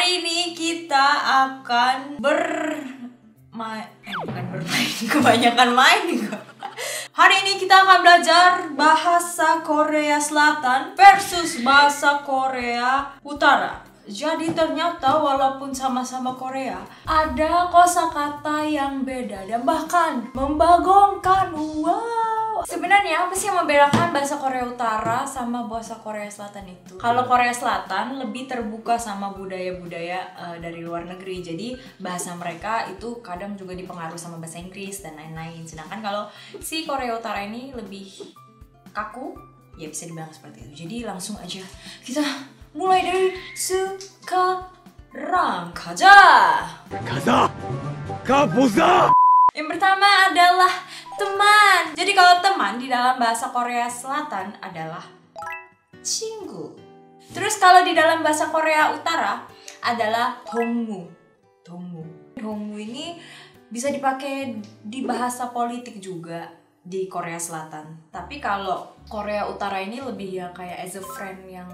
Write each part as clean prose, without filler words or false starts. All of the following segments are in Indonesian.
Hari ini kita akan bukan bermain, kebanyakan main juga. Hari ini kita akan belajar bahasa Korea Selatan versus bahasa Korea Utara. Jadi ternyata walaupun sama-sama Korea, ada kosakata yang beda dan bahkan membagongkan. Wow. Sebenarnya apa sih yang membedakan bahasa Korea Utara sama bahasa Korea Selatan itu? Kalau Korea Selatan lebih terbuka sama budaya-budaya dari luar negeri. Jadi bahasa mereka itu kadang juga dipengaruhi sama bahasa Inggris dan lain-lain. Sedangkan kalau si Korea Utara ini lebih kaku, ya bisa dibilang seperti itu. Jadi langsung aja kita mulai dari sekarang. Kaza! Kabuza! Yang pertama adalah teman. Jadi kalau teman di dalam bahasa Korea Selatan adalah 친구. Terus kalau di dalam bahasa Korea Utara adalah 동무. 동무 ini bisa dipakai di bahasa politik juga di Korea Selatan. Tapi kalau Korea Utara ini lebih ya kayak as a friend yang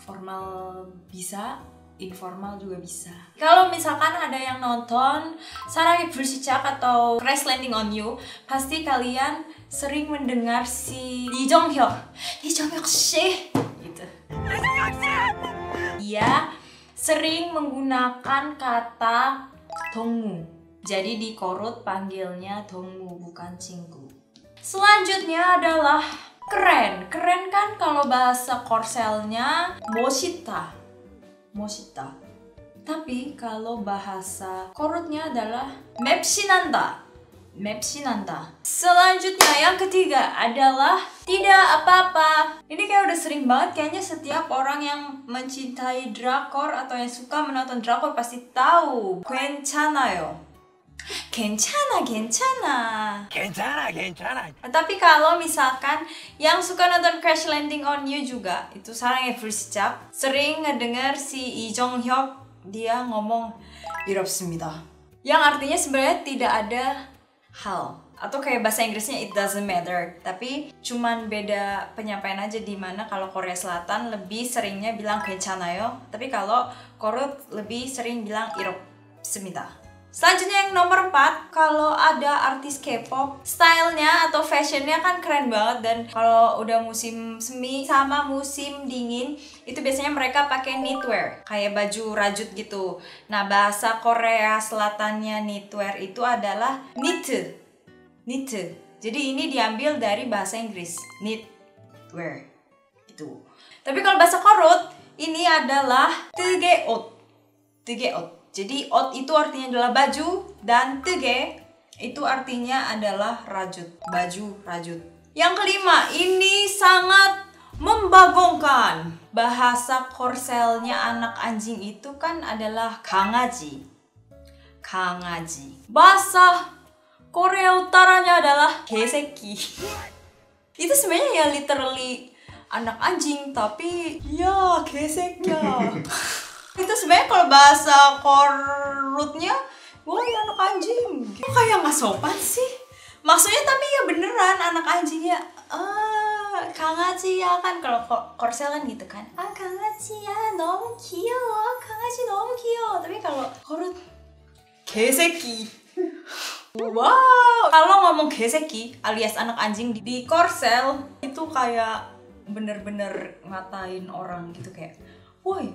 formal bisa, informal juga bisa. Kalau misalkan ada yang nonton 사랑의 불시착 atau Crash Landing on You, pasti kalian sering mendengar si Lee Jong Hyuk sih gitu. Dia sering menggunakan kata 동무. Jadi di Korut panggilnya 동무 bukan 친구. Selanjutnya adalah keren. Keren kan kalau bahasa Korselnya 멋있다. Tapi kalau bahasa Korutnya adalah 맵신한다. Selanjutnya yang ketiga adalah tidak apa-apa. Ini kayak udah sering banget, kayaknya setiap orang yang mencintai drakor atau yang suka menonton drakor pasti tahu. 괜찮아요. 괜찮아. Tapi kalau misalkan yang suka nonton Crash Landing on You juga, itu 사랑의 불시착, sering ngedenger si Lee Jong Hyuk dia ngomong 이롭습니다. Yang artinya sebenarnya tidak ada hal. Atau kayak bahasa Inggrisnya it doesn't matter. Tapi cuman beda penyampaian aja, di mana kalau Korea Selatan lebih seringnya bilang 괜찮아요. Tapi kalau Korut lebih sering bilang 이롭습니다. Selanjutnya yang nomor 4, kalau ada artis K-pop, stylenya atau fashionnya kan keren banget. Dan kalau udah musim semi sama musim dingin, itu biasanya mereka pakai knitwear, kayak baju rajut gitu. Nah, bahasa Korea Selatannya knitwear itu adalah knit. Jadi ini diambil dari bahasa Inggris, knitwear gitu. Tapi kalau bahasa Korut, ini adalah 뜨개옷. Jadi ot itu artinya adalah baju, dan 뜨개 itu artinya adalah rajut, baju rajut. Yang kelima, ini sangat membagongkan. Bahasa Korselnya anak anjing itu kan adalah 강아지. Bahasa Korea Utaranya adalah 개새끼. Itu sebenarnya ya literally anak anjing, tapi ya 개새끼야. Itu sebenarnya kalau bahasa Korutnya, woi anak anjing. Kok kayak nggak sopan sih? Maksudnya tapi ya beneran anak anjingnya. 강아지 ya kan, kalau Korsel kan gitu kan. 강아지 ya 너무 귀여워. 강아지 너무 귀여워. Tapi kalau Korut, 개새끼. Wow. Kalau ngomong 개새끼 alias anak anjing di Korsel itu kayak bener-bener ngatain orang gitu, kayak woi.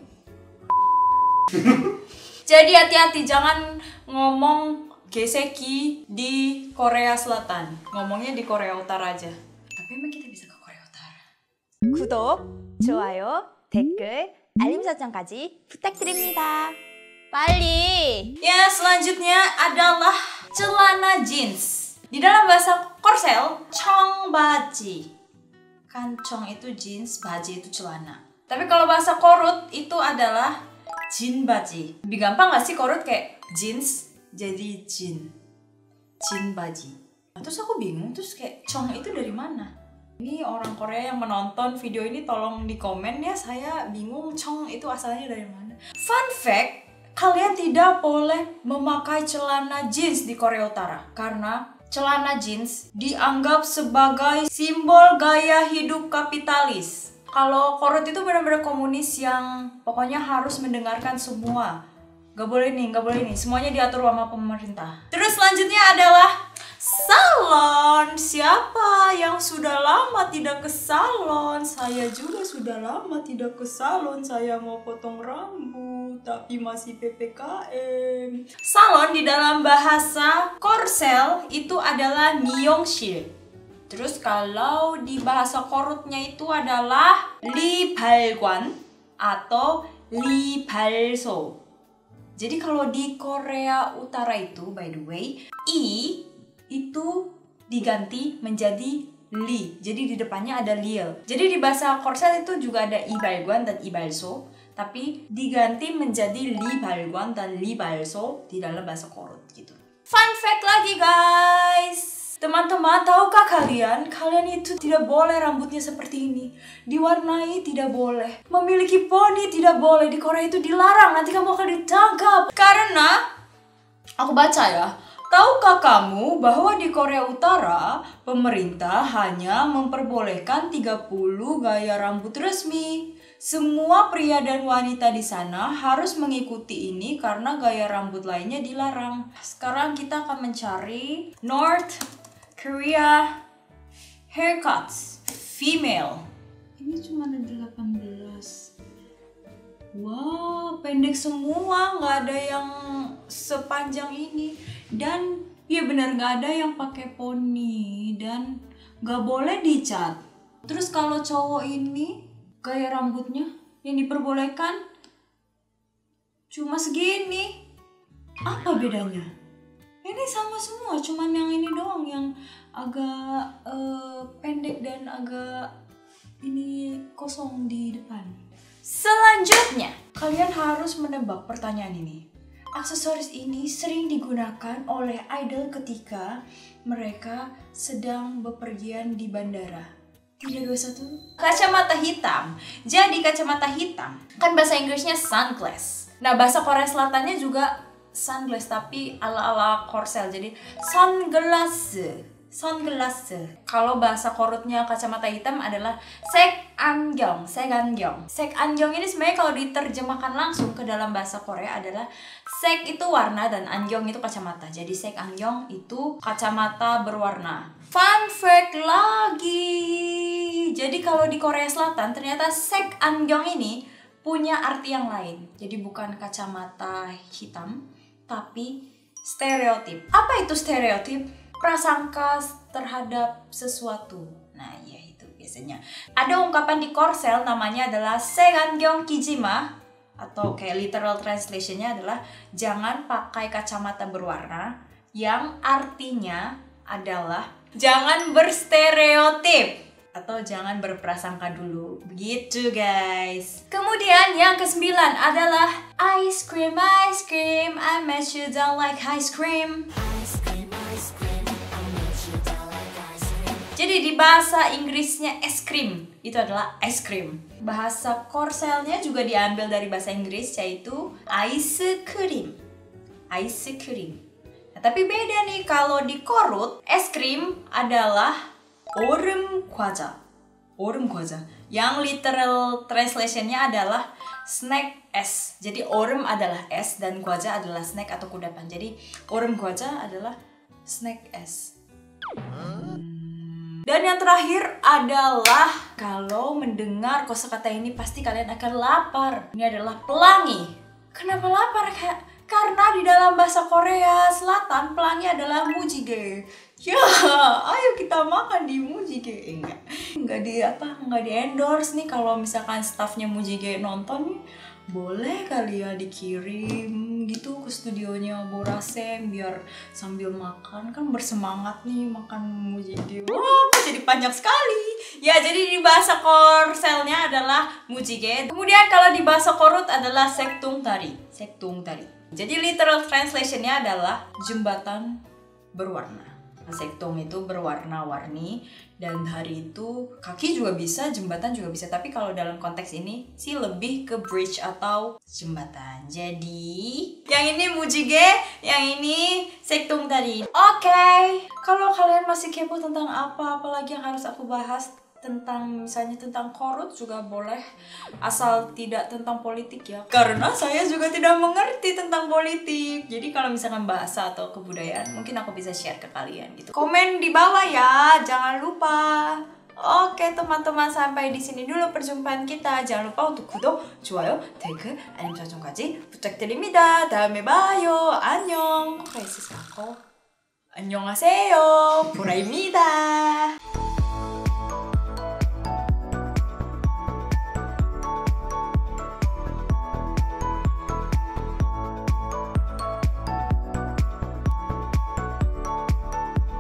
Jadi hati-hati, jangan ngomong 개새끼 di Korea Selatan. Ngomongnya di Korea Utara aja. Tapi emang kita bisa ke Korea Utara. 구독, 좋아요, 댓글, 알림 설정까지 부탁드립니다. 빨리! Ya, selanjutnya adalah celana jeans. Di dalam bahasa Korsel, 청바지. Kan 청 itu jeans, 바지 itu celana. Tapi kalau bahasa Korut itu adalah 진바지. lebih gampang gak sih Korut kayak jeans jadi 진바지. Terus aku bingung, terus kayak 청 itu dari mana? Ini orang Korea yang menonton video ini tolong di komen ya, saya bingung 청 itu asalnya dari mana. Fun fact, kalian tidak boleh memakai celana jeans di Korea Utara karena celana jeans dianggap sebagai simbol gaya hidup kapitalis. Kalau korut itu benar-benar komunis yang pokoknya harus mendengarkan semua. Gak boleh nih, semuanya diatur sama pemerintah. Terus selanjutnya adalah salon. Siapa yang sudah lama tidak ke salon? Saya juga sudah lama tidak ke salon. Saya mau potong rambut, tapi masih PPKM. Salon di dalam bahasa Korsel itu adalah 미용실. Terus kalau di bahasa korutnya itu adalah 리발관 atau 리발소. Jadi kalau di Korea Utara itu, by the way, i itu diganti menjadi li. Jadi di depannya ada liel. Jadi di bahasa Korsel itu juga ada 이발관 dan 이발소, tapi diganti menjadi 리발관 dan 리발소 di dalam bahasa korut gitu. Fun fact lagi guys. Teman-teman, tahukah kalian itu tidak boleh rambutnya seperti ini. Diwarnai tidak boleh. Memiliki poni tidak boleh. Di Korea itu dilarang, nanti kamu akan ditangkap. Karena, aku baca ya, tahukah kamu bahwa di Korea Utara, pemerintah hanya memperbolehkan 30 gaya rambut resmi. Semua pria dan wanita di sana harus mengikuti ini karena gaya rambut lainnya dilarang. Sekarang kita akan mencari North Korea haircuts female. Ini cuma ada 18. Wow, pendek semua, nggak ada yang sepanjang ini. Dan ya benar nggak ada yang pakai poni dan nggak boleh dicat. Terus kalau cowok ini gaya rambutnya yang diperbolehkan cuma segini. Apa bedanya? Ini sama semua, cuman yang ini doang yang agak pendek dan agak ini kosong di depan. Selanjutnya, kalian harus menebak pertanyaan ini. Aksesoris ini sering digunakan oleh idol ketika mereka sedang bepergian di bandara. 3, 2, 1. Kacamata hitam. Jadi kacamata hitam kan bahasa Inggrisnya sunglass. Nah, bahasa Korea Selatannya juga sunglass tapi ala-ala Korsel, jadi sunglass. Kalau bahasa korutnya kacamata hitam adalah 색안경. 색안경 ini sebenarnya kalau diterjemahkan langsung ke dalam bahasa Korea adalah sek itu warna dan angyong itu kacamata. Jadi 색안경 itu kacamata berwarna. Fun fact lagi. Jadi kalau di Korea Selatan ternyata 색안경 ini punya arti yang lain. Jadi bukan kacamata hitam, tapi stereotip. Apa itu stereotip? Prasangka terhadap sesuatu. Nah, ya itu biasanya. Ada ungkapan di Korsel namanya adalah 색안경 끼지마, atau kayak literal translationnya adalah jangan pakai kacamata berwarna, yang artinya adalah jangan berstereotip atau jangan berprasangka dulu. Begitu guys. Kemudian yang ke-9 adalah ice cream. I bet you don't like ice cream. Jadi di bahasa Inggrisnya es krim itu adalah ice cream. Bahasa Korselnya juga diambil dari bahasa Inggris, yaitu ice cream. Nah, tapi beda nih, kalau di korut es krim adalah 얼음 과자. Yang literal translationnya adalah snack es. Jadi 얼음 adalah es dan 과자 adalah snack atau kudapan. Jadi 얼음 과자 adalah snack es. Dan yang terakhir adalah kalau mendengar kosakata ini pasti kalian akan lapar. Ini adalah pelangi. Kenapa lapar? Karena di dalam bahasa Korea Selatan pelangi adalah mujige. Ya, ayo kita makan di mujige. Enggak di endorse nih. Kalau misalkan staffnya mujige nonton nih, boleh kali ya dikirim gitu ke studionya Borasem biar sambil makan, kan bersemangat nih makan mujige. Wah, jadi banyak sekali. Ya, jadi di bahasa Korselnya adalah mujige. Kemudian kalau di bahasa Korut adalah sektung-tari. Jadi literal translationnya adalah jembatan berwarna. Sektung itu berwarna-warni dan hari itu kaki juga bisa, jembatan juga bisa. Tapi kalau dalam konteks ini sih lebih ke bridge atau jembatan. Jadi yang ini mujige, yang ini sektung tadi. Oke, kalau kalian masih kepo tentang apa lagi yang harus aku bahas, tentang misalnya tentang korut juga boleh, asal tidak tentang politik ya, karena saya juga tidak mengerti tentang politik. Jadi kalau misalkan bahasa atau kebudayaan mungkin aku bisa share ke kalian gitu. Komen di bawah ya, jangan lupa. Oke teman-teman, sampai di sini dulu perjumpaan kita. Jangan lupa untuk 구독, 좋아요, 댓글, 알림 설정까지 부탁드립니다. 다음에 봐요. 안녕. 뭐가 있을까? 안녕하세요. 보라입니다.